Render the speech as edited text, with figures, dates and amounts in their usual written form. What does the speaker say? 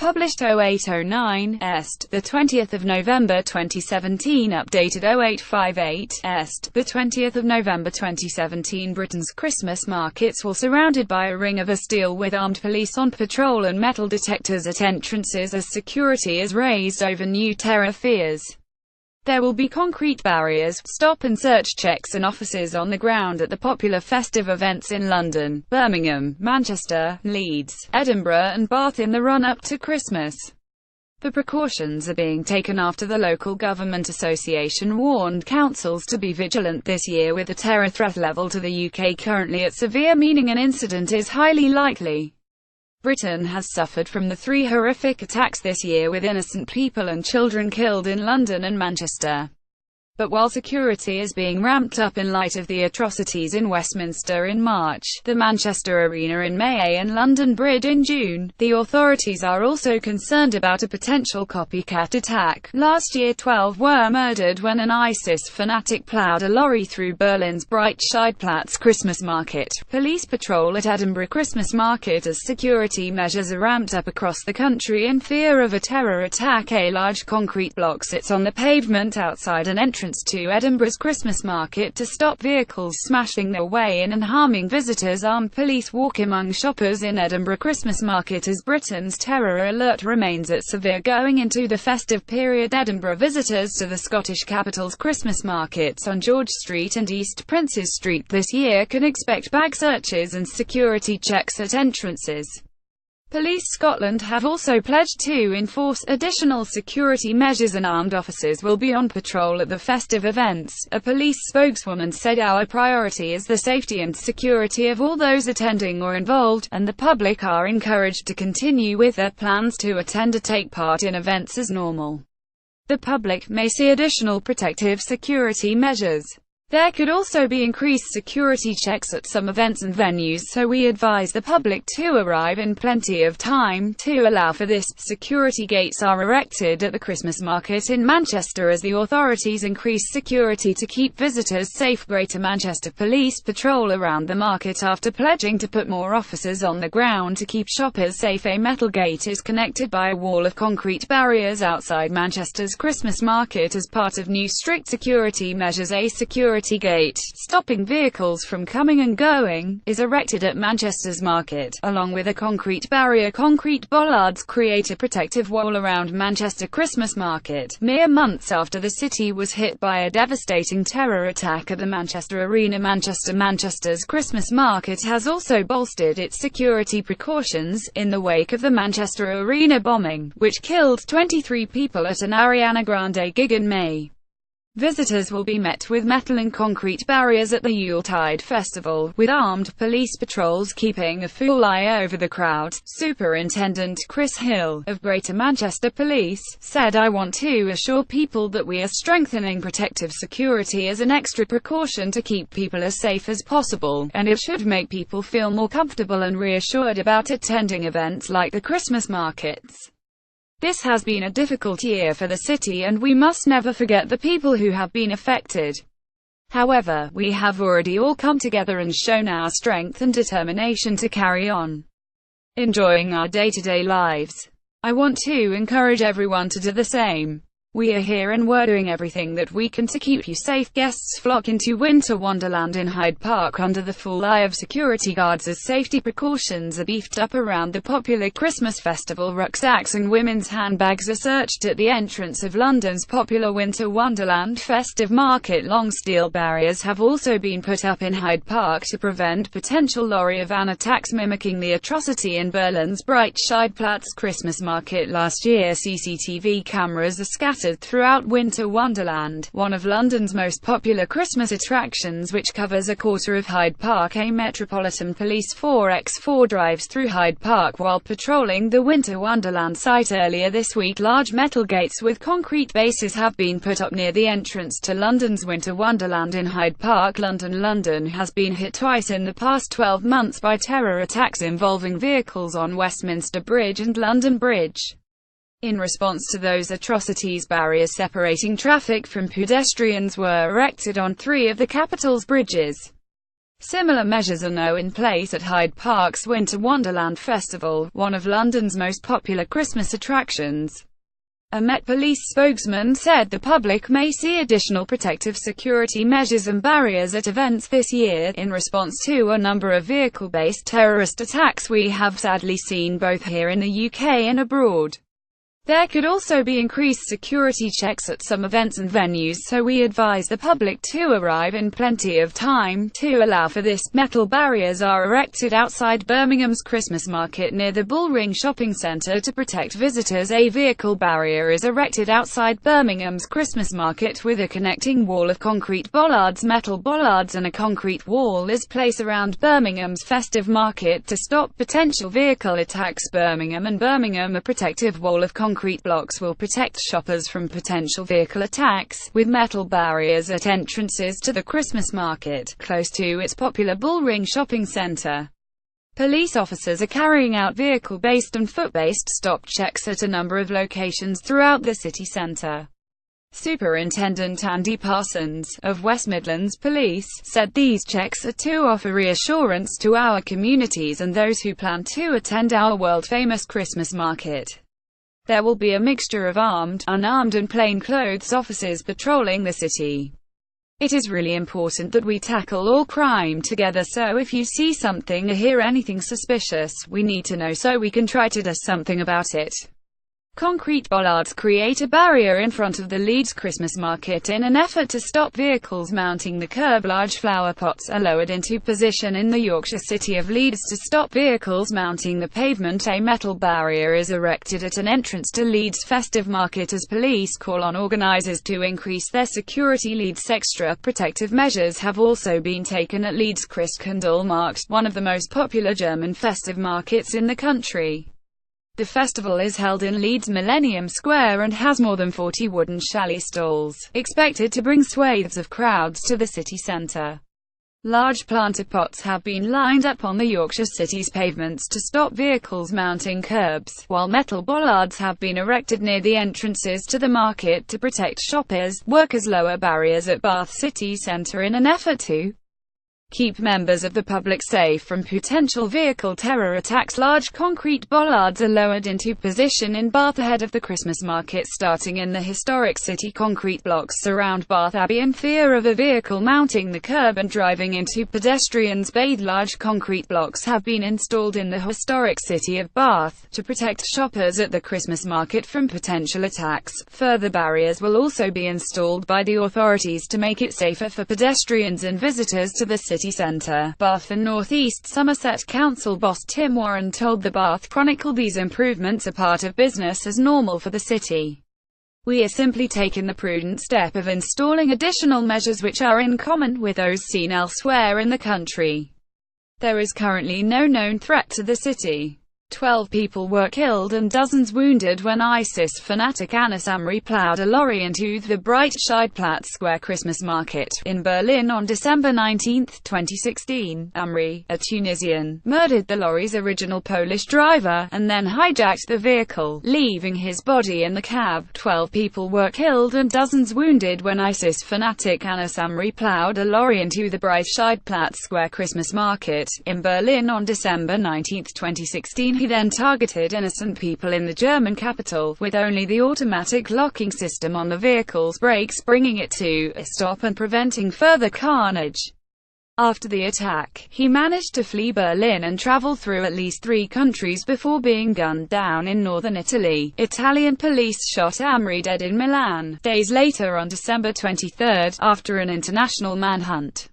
Published 0809 Est, the 20th of November 2017. Updated 0858 Est, the 20th of November 2017. Britain's Christmas markets were surrounded by a ring of steel with armed police on patrol and metal detectors at entrances as security is raised over new terror fears. There will be concrete barriers, stop and search checks and officers on the ground at the popular festive events in London, Birmingham, Manchester, Leeds, Edinburgh and Bath in the run-up to Christmas. The precautions are being taken after the Local Government Association warned councils to be vigilant this year, with the terror threat level to the UK currently at severe, meaning an incident is highly likely. Britain has suffered from the 3 horrific attacks this year, with innocent people and children killed in London and Manchester. But while security is being ramped up in light of the atrocities in Westminster in March, the Manchester Arena in May and London Bridge in June, the authorities are also concerned about a potential copycat attack. Last year 12 were murdered when an ISIS fanatic ploughed a lorry through Berlin's Breitscheidplatz Christmas market. Police patrol at Edinburgh Christmas market as security measures are ramped up across the country in fear of a terror attack. A large concrete block sits on the pavement outside an entrance to Edinburgh's Christmas market to stop vehicles smashing their way in and harming visitors. Armed police walk among shoppers in Edinburgh Christmas market as Britain's terror alert remains at severe going into the festive period. Edinburgh visitors to the Scottish capital's Christmas markets on George Street and East Princes Street this year can expect bag searches and security checks at entrances. Police Scotland have also pledged to enforce additional security measures and armed officers will be on patrol at the festive events. A police spokeswoman said, "Our priority is the safety and security of all those attending or involved, and the public are encouraged to continue with their plans to attend or take part in events as normal. The public may see additional protective security measures. There could also be increased security checks at some events and venues, so we advise the public to arrive in plenty of time to allow for this." Security gates are erected at the Christmas market in Manchester as the authorities increase security to keep visitors safe. Greater Manchester Police patrol around the market after pledging to put more officers on the ground to keep shoppers safe. A metal gate is connected by a wall of concrete barriers outside Manchester's Christmas market as part of new strict security measures. A security gate, stopping vehicles from coming and going, is erected at Manchester's market, along with a concrete barrier. Concrete bollards create a protective wall around Manchester Christmas market, mere months after the city was hit by a devastating terror attack at the Manchester Arena. Manchester's Christmas market has also bolstered its security precautions, in the wake of the Manchester Arena bombing, which killed 23 people at an Ariana Grande gig in May. Visitors will be met with metal and concrete barriers at the Yuletide festival, with armed police patrols keeping a full eye over the crowd. Superintendent Chris Hill, of Greater Manchester Police, said, "I want to assure people that we are strengthening protective security as an extra precaution to keep people as safe as possible, and it should make people feel more comfortable and reassured about attending events like the Christmas markets. This has been a difficult year for the city and we must never forget the people who have been affected. However, we have already all come together and shown our strength and determination to carry on enjoying our day-to-day lives. I want to encourage everyone to do the same. We are here and we're doing everything that we can to keep you safe." Guests flock into Winter Wonderland in Hyde Park under the full eye of security guards as safety precautions are beefed up around the popular Christmas festival. Rucksacks and women's handbags are searched at the entrance of London's popular Winter Wonderland festive market. Long steel barriers have also been put up in Hyde Park to prevent potential lorry van attacks mimicking the atrocity in Berlin's Breitscheidplatz Christmas market last year. CCTV cameras are scattered throughout Winter Wonderland, one of London's most popular Christmas attractions, which covers a quarter of Hyde Park. A Metropolitan Police 4x4 drives through Hyde Park while patrolling the Winter Wonderland site earlier this week. Large metal gates with concrete bases have been put up near the entrance to London's Winter Wonderland in Hyde Park. London has been hit twice in the past 12 months by terror attacks involving vehicles on Westminster Bridge and London Bridge. In response to those atrocities, barriers separating traffic from pedestrians were erected on 3 of the capital's bridges. Similar measures are now in place at Hyde Park's Winter Wonderland Festival, one of London's most popular Christmas attractions. A Met Police spokesman said the public may see additional protective security measures and barriers at events this year, in response to a number of vehicle-based terrorist attacks we have sadly seen both here in the UK and abroad. There could also be increased security checks at some events and venues, so we advise the public to arrive in plenty of time to allow for this. Metal barriers are erected outside Birmingham's Christmas market near the Bullring Shopping Centre to protect visitors. A vehicle barrier is erected outside Birmingham's Christmas market with a connecting wall of concrete bollards. Metal bollards and a concrete wall is placed around Birmingham's festive market to stop potential vehicle attacks. Birmingham and Birmingham, a protective wall of concrete blocks will protect shoppers from potential vehicle attacks, with metal barriers at entrances to the Christmas market, close to its popular Bullring Shopping Centre. Police officers are carrying out vehicle-based and foot-based stop checks at a number of locations throughout the city centre. Superintendent Andy Parsons, of West Midlands Police, said these checks are to offer reassurance to our communities and those who plan to attend our world-famous Christmas market. There will be a mixture of armed, unarmed and plainclothes officers patrolling the city. It is really important that we tackle all crime together, so if you see something or hear anything suspicious, we need to know so we can try to do something about it. Concrete bollards create a barrier in front of the Leeds Christmas market in an effort to stop vehicles mounting the curb. Large flower pots are lowered into position in the Yorkshire city of Leeds to stop vehicles mounting the pavement. A metal barrier is erected at an entrance to Leeds festive market as police call on organisers to increase their security. Leeds extra protective measures have also been taken at Leeds Christkindlmarkt, one of the most popular German festive markets in the country. The festival is held in Leeds Millennium Square and has more than 40 wooden chalet stalls, expected to bring swathes of crowds to the city centre. Large planter pots have been lined up on the Yorkshire city's pavements to stop vehicles mounting curbs, while metal bollards have been erected near the entrances to the market to protect shoppers. Workers lower barriers at Bath city centre in an effort to keep members of the public safe from potential vehicle terror attacks. Large concrete bollards are lowered into position in Bath ahead of the Christmas market. Starting in the historic city, concrete blocks surround Bath Abbey in fear of a vehicle mounting the curb and driving into pedestrians. Large concrete blocks have been installed in the historic city of Bath to protect shoppers at the Christmas market from potential attacks. Further barriers will also be installed by the authorities to make it safer for pedestrians and visitors to the city centre. Bath and North East Somerset Council boss Tim Warren told the Bath Chronicle these improvements are part of business as normal for the city. We are simply taking the prudent step of installing additional measures which are in common with those seen elsewhere in the country. There is currently no known threat to the city. 12 people were killed and dozens wounded when ISIS fanatic Anas Amri ploughed a lorry into the Breitscheidplatz Square Christmas market in Berlin on December 19, 2016. Amri, a Tunisian, murdered the lorry's original Polish driver, and then hijacked the vehicle, leaving his body in the cab. 12 people were killed and dozens wounded when ISIS fanatic Anas Amri ploughed a lorry into the Breitscheidplatz Square Christmas market in Berlin on December 19, 2016. He then targeted innocent people in the German capital, with only the automatic locking system on the vehicle's brakes bringing it to a stop and preventing further carnage. After the attack, he managed to flee Berlin and travel through at least 3 countries before being gunned down in northern Italy. Italian police shot Amri dead in Milan, days later on December 23, after an international manhunt.